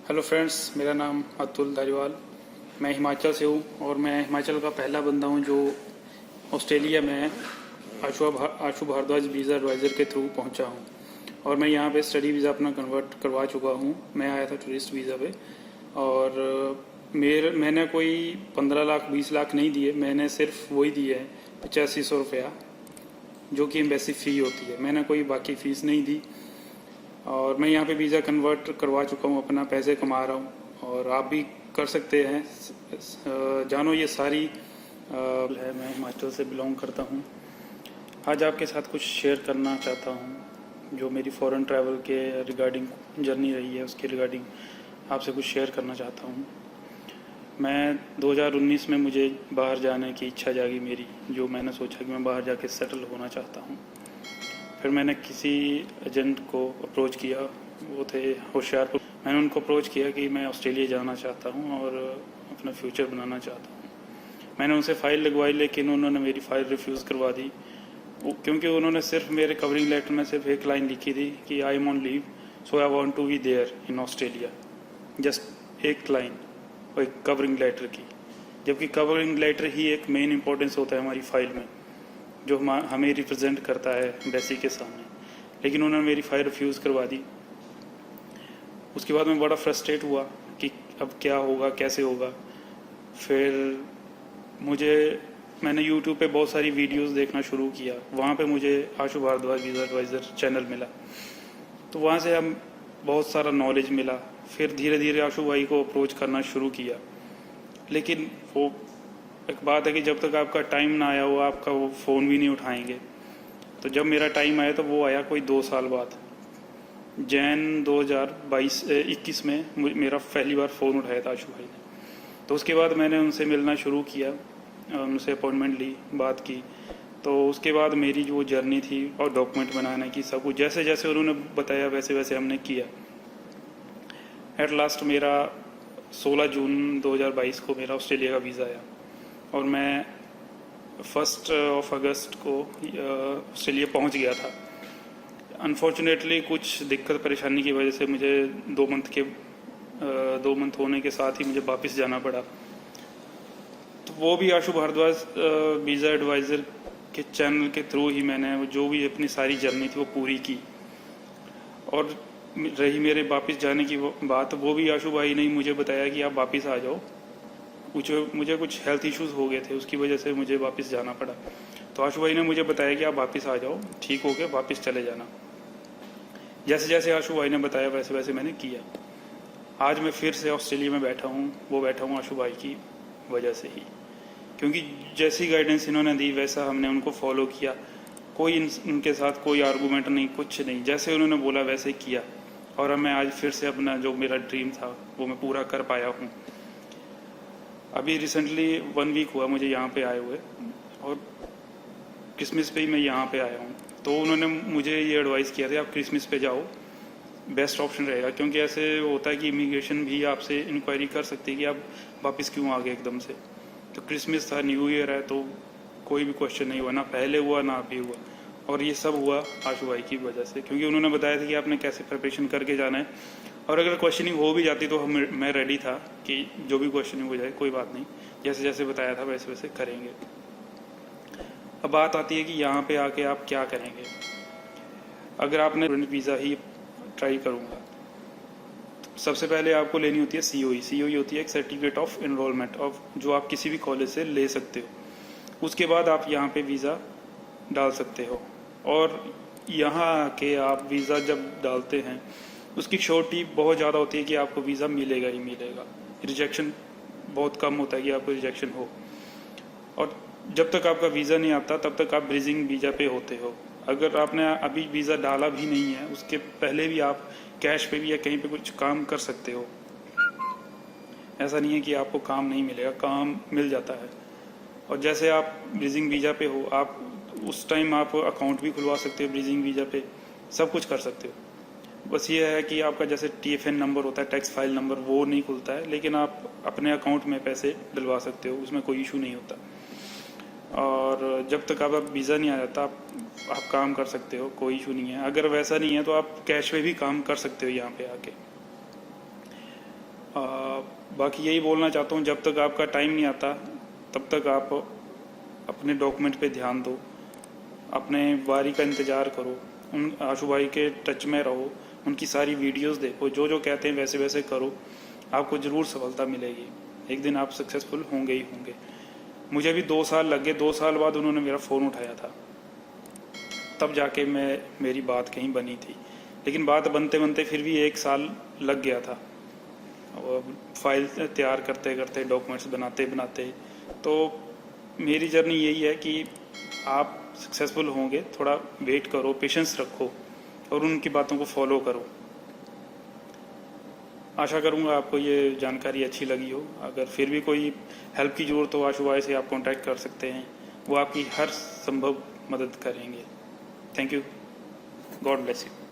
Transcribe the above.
Hello friends, मेरा नाम अतुल धारीवाल। मैं हिमाचल से हूँ और मैं हिमाचल का पहला बंदा हूँ जो ऑस्ट्रेलिया में आशु भारद्वाज वीज़ा एडवाइज़र के थ्रू पहुँचा हूँ। और मैं यहाँ पे स्टडी वीज़ा अपना कन्वर्ट करवा चुका हूँ। मैं आया था टूरिस्ट वीज़ा पे और मैंने कोई 15 लाख 20 लाख नहीं दिए। मैंने सिर्फ वही दिए हैं 8500 रुपया, जो कि एम्बेसी फ़ी होती है। मैंने कोई बाकी फ़ीस नहीं दी और मैं यहाँ पे वीज़ा कन्वर्ट करवा चुका हूँ, अपना पैसे कमा रहा हूँ और आप भी कर सकते हैं। जानो ये सारी है। मैं हिमाचल से बिलोंग करता हूँ। आज आपके साथ कुछ शेयर करना चाहता हूँ जो मेरी फ़ॉरेन ट्रैवल के रिगार्डिंग जर्नी रही है, उसके रिगार्डिंग आपसे कुछ शेयर करना चाहता हूँ। मैं 2019 में मुझे बाहर जाने की इच्छा जागी मेरी, जो मैंने सोचा कि मैं बाहर जाके सेटल होना चाहता हूँ। फिर मैंने किसी एजेंट को अप्रोच किया, वो थे होशियारपुर। मैंने उनको अप्रोच किया कि मैं ऑस्ट्रेलिया जाना चाहता हूँ और अपना फ्यूचर बनाना चाहता हूँ। मैंने उनसे फ़ाइल लगवाई, लेकिन उन्होंने मेरी फ़ाइल रिफ्यूज़ करवा दी, क्योंकि उन्होंने सिर्फ मेरे कवरिंग लेटर में सिर्फ एक लाइन लिखी थी कि I am on leave so I want to be there in Australia. Just एक लाइन और एक कवरिंग लेटर की, जबकि कवरिंग लेटर ही एक मेन इंपॉर्टेंस होता है हमारी फ़ाइल में, जो हमें रिप्रेजेंट करता है एम्बेसी के सामने। लेकिन उन्होंने मेरी फ़ाइल रिफ्यूज़ करवा दी। उसके बाद मैं बड़ा फ्रस्ट्रेट हुआ कि अब क्या होगा, कैसे होगा। फिर मैंने यूट्यूब पे बहुत सारी वीडियोस देखना शुरू किया। वहाँ पे मुझे आशु भारद्वाज वीज़ा एडवाइज़र चैनल मिला, तो वहाँ से हम बहुत सारा नॉलेज मिला। फिर धीरे धीरे आशु भाई को अप्रोच करना शुरू किया। लेकिन वो एक बात है कि जब तक आपका टाइम ना आया हो, आपका वो फ़ोन भी नहीं उठाएंगे। तो जब मेरा टाइम आया तो वो आया कोई 2 साल बाद, जैन 2021 में मेरा पहली बार फ़ोन उठाया था आशु भाई ने। तो उसके बाद मैंने उनसे मिलना शुरू किया, उनसे अपॉइंटमेंट ली, बात की। तो उसके बाद मेरी जो जर्नी थी और डॉक्यूमेंट बनाने की, सब कुछ जैसे जैसे उन्होंने बताया वैसे वैसे हमने किया। एट लास्ट मेरा 16 जून 2022 को मेरा ऑस्ट्रेलिया का वीज़ा आया और मैं 1 अगस्त को ऑस्ट्रेलिया पहुंच गया था। अनफॉर्चुनेटली कुछ दिक्कत परेशानी की वजह से मुझे 2 मंथ होने के साथ ही मुझे वापस जाना पड़ा। तो वो भी आशु भारद्वाज वीज़ा एडवाइज़र के चैनल के थ्रू ही मैंने जो भी अपनी सारी जर्नी थी वो पूरी की। और रही मेरे वापस जाने की बात, वो भी आशु भाई ने ही मुझे बताया कि आप वापस आ जाओ। मुझे कुछ हेल्थ इश्यूज़ हो गए थे, उसकी वजह से मुझे वापस जाना पड़ा। तो आशु भाई ने मुझे बताया कि आप वापस आ जाओ, ठीक हो गया, वापस चले जाना। जैसे जैसे आशु भाई ने बताया वैसे वैसे मैंने किया। आज मैं फिर से ऑस्ट्रेलिया में बैठा हूँ, वो बैठा हूँ आशु भाई की वजह से ही, क्योंकि जैसी गाइडेंस इन्होंने दी वैसा हमने उनको फॉलो किया। कोई उनके साथ कोई आर्गूमेंट नहीं, कुछ नहीं, जैसे उन्होंने बोला वैसे किया। और मैं आज फिर से अपना जो मेरा ड्रीम था वो मैं पूरा कर पाया हूँ। अभी रिसेंटली 1 वीक हुआ मुझे यहाँ पे आए हुए और क्रिसमस पे ही मैं यहाँ पे आया हूँ। तो उन्होंने मुझे ये एडवाइस किया था आप क्रिसमस पे जाओ, बेस्ट ऑप्शन रहेगा। क्योंकि ऐसे होता है कि इमिग्रेशन भी आपसे इंक्वायरी कर सकती है कि आप वापस क्यों आ गए एकदम से। तो क्रिसमस था, न्यू ईयर है, तो कोई भी क्वेश्चन नहीं हुआ, ना पहले हुआ ना अभी हुआ। और ये सब हुआ आशु भाई की वजह से, क्योंकि उन्होंने बताया था कि आपने कैसे प्रिपरेशन करके जाना है। और अगर क्वेश्चनिंग हो भी जाती तो मैं रेडी था कि जो भी क्वेश्चनिंग हो जाए कोई बात नहीं, जैसे जैसे बताया था वैसे वैसे करेंगे। अब बात आती है कि यहाँ पे आके आप क्या करेंगे। अगर आपने वीज़ा ही ट्राई करूँगा, सबसे पहले आपको लेनी होती है COE होती है एक सर्टिफिकेट ऑफ एनरोलमेंट ऑफ, जो आप किसी भी कॉलेज से ले सकते हो। उसके बाद आप यहाँ पे वीज़ा डाल सकते हो। और यहाँ आके आप वीज़ा जब डालते हैं उसकी श्योरिटी बहुत ज़्यादा होती है कि आपको वीज़ा मिलेगा ही मिलेगा। रिजेक्शन बहुत कम होता है कि आपको रिजेक्शन हो। और जब तक आपका वीज़ा नहीं आता तब तक आप ब्रिजिंग वीज़ा पे होते हो। अगर आपने अभी वीज़ा डाला भी नहीं है, उसके पहले भी आप कैश पे भी या कहीं पे कुछ काम कर सकते हो। ऐसा नहीं है कि आपको काम नहीं मिलेगा, काम मिल जाता है। और जैसे आप ब्रिजिंग वीज़ा पे हो, आप उस टाइम आप अकाउंट भी खुलवा सकते हो ब्रिजिंग वीज़ा पे, सब कुछ कर सकते हो। बस ये है कि आपका जैसे TFN नंबर होता है, टैक्स फाइल नंबर, वो नहीं खुलता है, लेकिन आप अपने अकाउंट में पैसे डलवा सकते हो, उसमें कोई इशू नहीं होता। और जब तक आप वीज़ा नहीं आ जाता आप काम कर सकते हो, कोई इशू नहीं है। अगर वैसा नहीं है तो आप कैश पे भी काम कर सकते हो यहाँ पे आके। बाकी यही बोलना चाहता हूँ, जब तक आपका टाइम नहीं आता तब तक आप अपने डॉक्यूमेंट पे ध्यान दो, अपने बारी का इंतज़ार करो, उन आशु भाई के टच में रहो, उनकी सारी वीडियोस देखो, जो जो कहते हैं वैसे वैसे करो, आपको ज़रूर सफलता मिलेगी। एक दिन आप सक्सेसफुल होंगे ही होंगे। मुझे भी 2 साल लग गए, 2 साल बाद उन्होंने मेरा फ़ोन उठाया था, तब जाके मेरी बात कहीं बनी थी। लेकिन बात बनते बनते फिर भी 1 साल लग गया था, और फाइल तैयार करते करते, डॉक्यूमेंट्स बनाते बनाते। तो मेरी जर्नी यही है कि आप सक्सेसफुल होंगे, थोड़ा वेट करो, पेशेंस रखो और उनकी बातों को फॉलो करो। आशा करूंगा आपको ये जानकारी अच्छी लगी हो। अगर फिर भी कोई हेल्प की ज़रूरत हो, आशु भाई से आप कांटेक्ट कर सकते हैं, वो आपकी हर संभव मदद करेंगे। Thank you, God bless you.